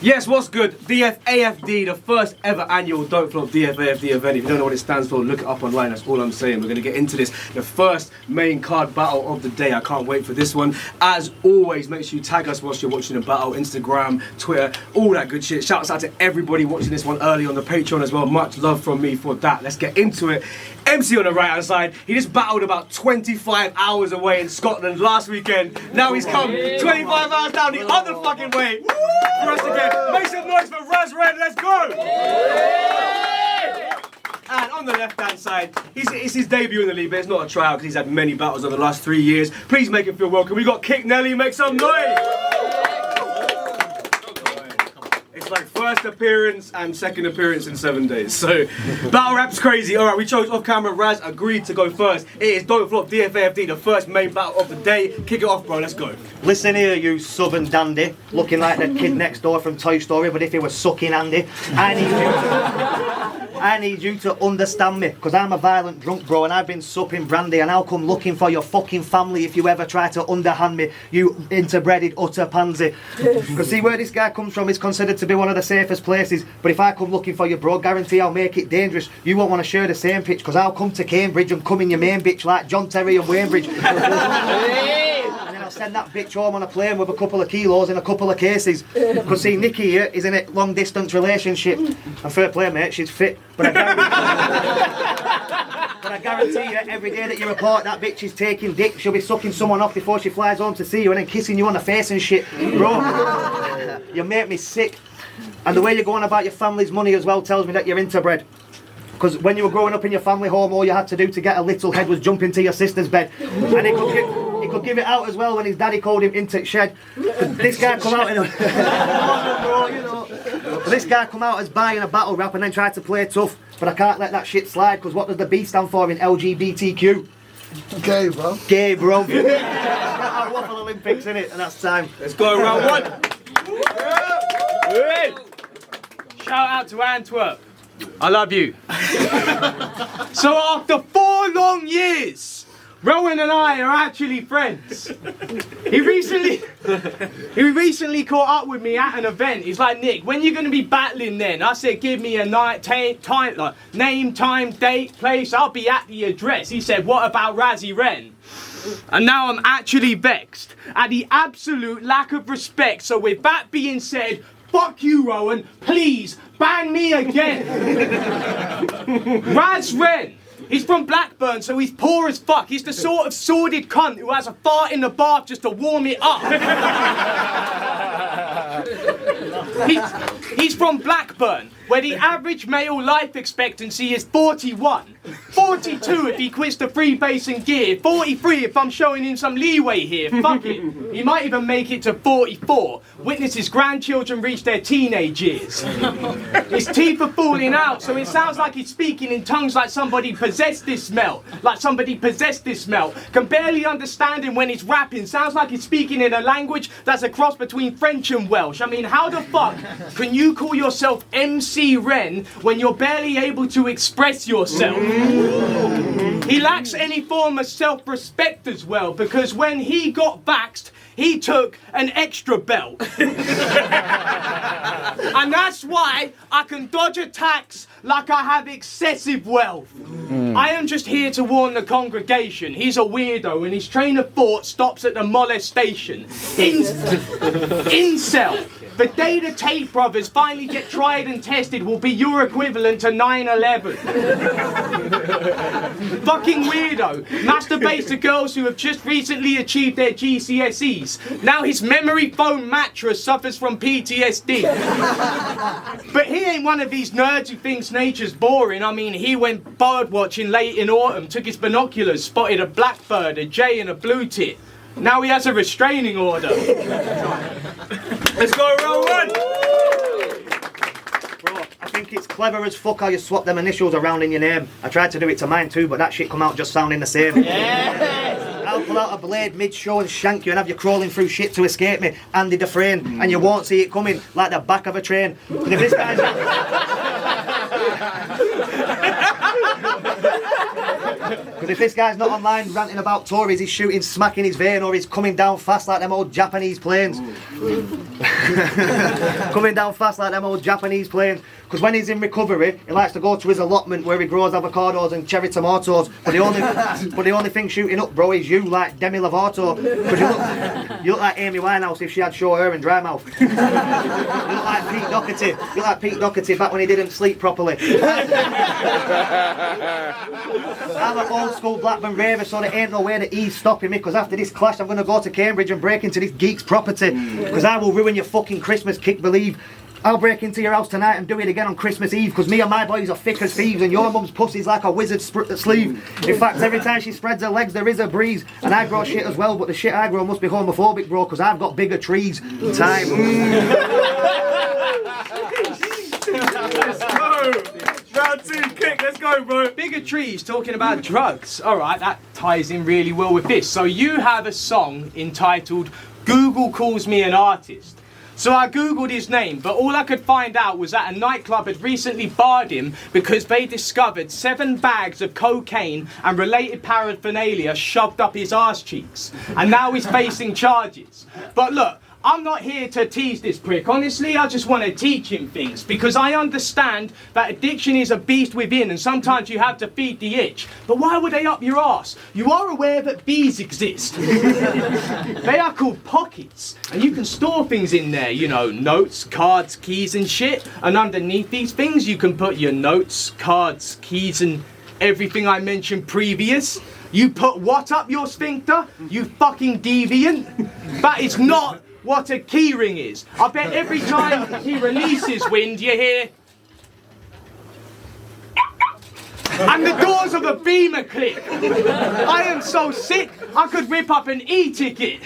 Yes, what's good? DFAFD, the first ever annual Don't Flop DFAFD event. If you don't know what it stands for, look it up online, that's all I'm saying. We're going to get into this, the first main card battle of the day. I can't wait for this one. As always, make sure you tag us whilst you're watching the battle, Instagram, Twitter, all that good shit. Shouts out to everybody watching this one early on the Patreon as well. Much love from me for that. Let's get into it. MC on the right hand side, he just battled about 25 hours away in Scotland last weekend. Now he's come 25 hours down the other fucking way for us again. Make some noise for RAZ REN, let's go! And on the left hand side, it's his debut in the league, but it's not a tryout because he's had many battles over the last 3 years. Please make him feel welcome. We got NELLY, make some noise! It's like first appearance and second appearance in 7 days. So, battle rap's crazy. Alright, we chose off camera. Raz agreed to go first. It is Don't Flop DFAFD, the first main battle of the day. Kick it off, bro. Let's go. Listen here, you southern dandy, looking like the kid next door from Toy Story, but if he was sucking Andy, I need you to understand me, because I'm a violent drunk, bro, and I've been supping brandy, and I'll come looking for your fucking family if you ever try to underhand me, you interbreeded utter pansy. Because see, where this guy comes from is considered to be one of the safest places, but if I come looking for you, bro, guarantee I'll make it dangerous. You won't want to share the same pitch, because I'll come to Cambridge and come in your main bitch like John Terry and Wainbridge. I'll send that bitch home on a plane with a couple of kilos in a couple of cases. Because see, Nikki here is in a long distance relationship. And fair play, mate, she's fit. But I guarantee you, every day that you report that bitch is taking dick, she'll be sucking someone off before she flies home to see you and then kissing you on the face and shit. Bro, you make me sick. And the way you're going about your family's money as well tells me that you're interbred. Because when you were growing up in your family home, all you had to do to get a little head was jump into your sister's bed. And he could give it out as well when his daddy called him into shed. This guy come out this guy come out as buying a battle rap and then tried to play tough. But I can't let that shit slide, because what does the B stand for in LGBTQ? Gay, bro. Gay, bro. Our Waffle Olympics, innit? And that's time. Let's go, round one. Shout out to Antwerp. I love you. So after 4 long years, Rowan and I are actually friends. He recently caught up with me at an event. He's like, Nick, when you going to be battling then? I said, give me a time, like name, time, date, place. I'll be at the address. He said, what about RAZ REN? And now I'm actually vexed at the absolute lack of respect. So with that being said, fuck you, Rowan. Please, bang me again. RAZ REN. He's from Blackburn, so he's poor as fuck. He's the sort of sordid cunt who has a fart in the bath just to warm it up. He's from Blackburn, where the average male life expectancy is 41. 42 if he quits the freebasing gear. 43 if I'm showing him some leeway here. Fuck it. He might even make it to 44. Witness his grandchildren reach their teenage years. His teeth are falling out, so it sounds like he's speaking in tongues like somebody possessed this smell. Can barely understand him when he's rapping. Sounds like he's speaking in a language that's a cross between French and Welsh. I mean, how the fuck can you call yourself MC Ren when you're barely able to express yourself? He lacks any form of self-respect as well, because when he got vaxxed, he took an extra belt. And that's why I can dodge attacks like I have excessive wealth. I am just here to warn the congregation. He's a weirdo and his train of thought stops at the molestation. Incel. The day the Tate brothers finally get tried and tested will be your equivalent to 9/11. Fucking weirdo. Masturbates to girls who have just recently achieved their GCSEs. Now his memory foam mattress suffers from PTSD. But he ain't one of these nerds who thinks nature's boring. I mean, he went bird watching late in autumn, took his binoculars, spotted a blackbird, a jay and a blue tit. Now he has a restraining order. Let's go, Rowan! Bro, I think it's clever as fuck how you swap them initials around in your name. I tried to do it to mine too, but that shit come out just sounding the same. Yes. I'll pull out a blade mid-show and shank you and have you crawling through shit to escape me, Andy Dufresne, and you won't see it coming like the back of a train. But if this guy's... Because if this guy's not online ranting about Tories, he's shooting smack in his vein, or he's coming down fast like them old Japanese planes. Coming down fast like them old Japanese planes. Because when he's in recovery, he likes to go to his allotment where he grows avocados and cherry tomatoes. But the only thing shooting up, bro, is you, like Demi Lovato. Because you look like Amy Winehouse if she had short hair and dry mouth. You look like Pete Doherty. You look like Pete Doherty back when he didn't sleep properly. I'm an old school Blackburn raver, so there ain't no way that he's stopping me. Because after this clash, I'm going to go to Cambridge and break into this geek's property. Because I will ruin your fucking Christmas, kick believe. I'll break into your house tonight and do it again on Christmas Eve, because me and my boys are thick as thieves, and your mum's pussy's like a wizard's sleeve. In fact, every time she spreads her legs there is a breeze, and I grow shit as well, but the shit I grow must be homophobic, bro, because I've got bigger trees. Time. Let's go! Round 2, kick, let's go, bro! Bigger trees talking about drugs. Alright, that ties in really well with this. So you have a song entitled Google Calls Me an Artist. So I googled his name, but all I could find out was that a nightclub had recently barred him because they discovered 7 bags of cocaine and related paraphernalia shoved up his arse cheeks. And now he's facing charges. But look, I'm not here to tease this prick. Honestly, I just want to teach him things, because I understand that addiction is a beast within and sometimes you have to feed the itch. But why would they up your arse? You are aware that bees exist. They are called pockets, and you can store things in there, you know, notes, cards, keys and shit. And underneath these things you can put your notes, cards, keys and everything I mentioned previous. You put what up your sphincter? You fucking deviant? That is not what a keyring is. I bet every time he releases wind, you hear... and the doors of a beamer click. I am so sick, I could rip up an e-ticket.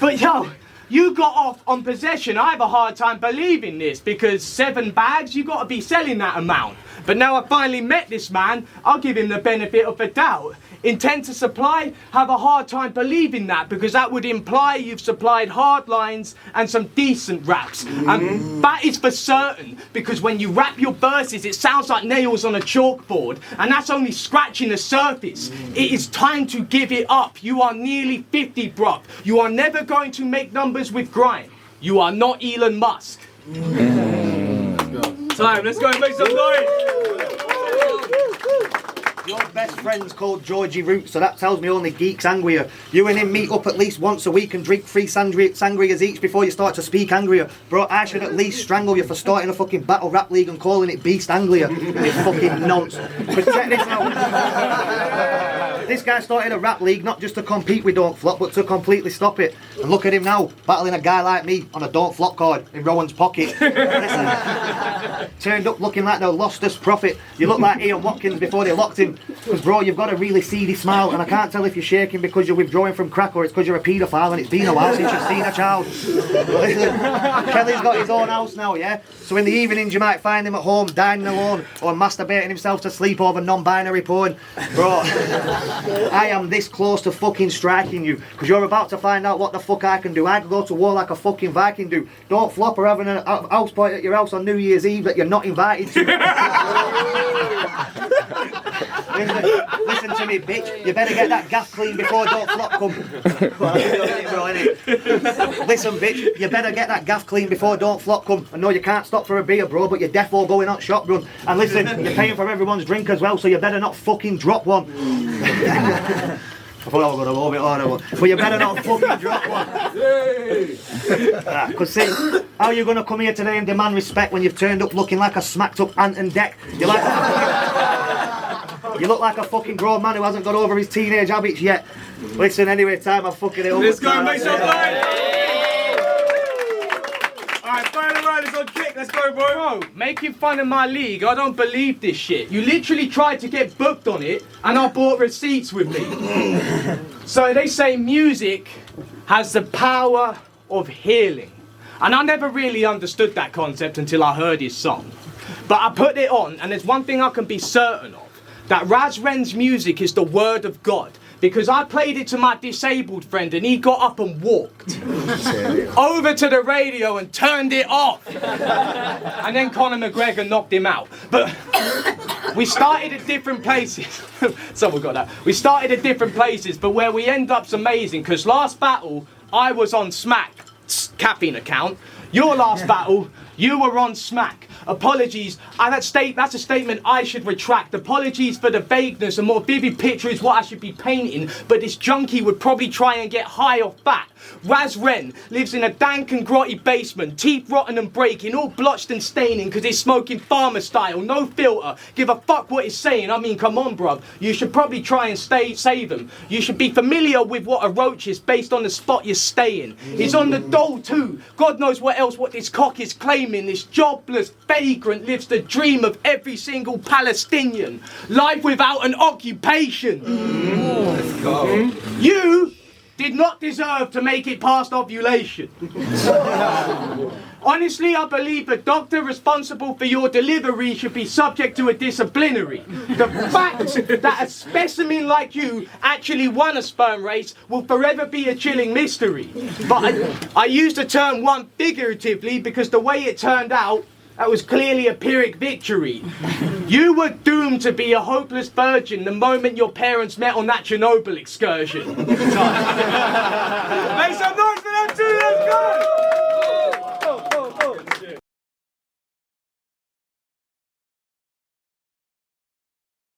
But yo, you got off on possession. I have a hard time believing this, because 7 bags, you got to be selling that amount. But now I finally met this man, I'll give him the benefit of the doubt. Intent to supply, have a hard time believing that, because that would imply you've supplied hard lines and some decent raps. And that is for certain, because when you rap your verses, it sounds like nails on a chalkboard, and that's only scratching the surface. It is time to give it up. You are nearly 50, bruv. You are never going to make numbers with grime. You are not Elon Musk. Time, let's go and make some noise! Your best friend's called Georgie Root, so that tells me only geeks angrier. You and him meet up at least once a week and drink 3 sangrias each before you start to speak angrier. Bro, I should at least strangle you for starting a fucking battle rap league and calling it Beast Anglia. You fucking nonce. But check this out. This guy started a rap league not just to compete with Don't Flop, but to completely stop it. And look at him now, battling a guy like me on a Don't Flop card in Rowan's pocket. Listen, turned up looking like the lostest prophet. You look like Ian Watkins before they locked him. Because bro, you've got a really seedy smile, and I can't tell if you're shaking because you're withdrawing from crack or it's because you're a paedophile and it's been a while since you've seen a child. Listen, Kelly's got his own house now, yeah? So in the evenings you might find him at home dining alone or masturbating himself to sleep over non-binary porn. Bro, I am this close to fucking striking you, because you're about to find out what the fuck I can do. I can go to war like a fucking Viking do. Don't flop or having a house party at your house on New Year's Eve that you're not invited to. Listen to me, bitch. You better get that gaff clean before Don't Flop come. Listen, bitch. You better get that gaff clean before Don't Flop come. I know you can't stop for a beer, bro, but you're defo going on shotgun. And listen, you're paying for everyone's drink as well, so you better not fucking drop one. I thought I was going to love it harder, but you better not fucking drop one. Because see, how are you going to come here today and demand respect when you've turned up looking like a smacked up ant and deck? You look like a fucking grown man who hasn't got over his teenage habits yet. Listen, anyway, time I'm fucking it up. Let's go and make some noise! Alright, final round is on kick, let's go, bro! Bro, making fun of my league, I don't believe this shit. You literally tried to get booked on it, and I bought receipts with me. So they say music has the power of healing. And I never really understood that concept until I heard his song. But I put it on, and there's one thing I can be certain of. That RAZ REN's music is the word of God. Because I played it to my disabled friend and he got up and walked over to the radio and turned it off. And then Conor McGregor knocked him out. But We started at different places. Someone got that. We started at different places, but where we end up's amazing, because last battle, I was on Smack, caffeine account. Your last battle, you were on Smack. Apologies, that's a statement I should retract. Apologies for the vagueness. A more vivid picture is what I should be painting, but this junkie would probably try and get high off fat. RAZ REN lives in a dank and grotty basement, teeth rotten and breaking, all blotched and staining because he's smoking farmer style, no filter, give a fuck what he's saying. I mean, come on bruv, you should probably try and save him. You should be familiar with what a roach is based on the spot you're staying. He's on the dole too, God knows what this cock is claiming. This jobless vagrant lives the dream of every single Palestinian, life without an occupation. Let's go. You did not deserve to make it past ovulation. Honestly, I believe the doctor responsible for your delivery should be subject to a disciplinary. The fact that a specimen like you actually won a sperm race will forever be a chilling mystery. But I use the term won figuratively because the way it turned out, that was clearly a Pyrrhic victory. You were doomed to be a hopeless virgin the moment your parents met on that Chernobyl excursion. Make some noise for them too, let's go!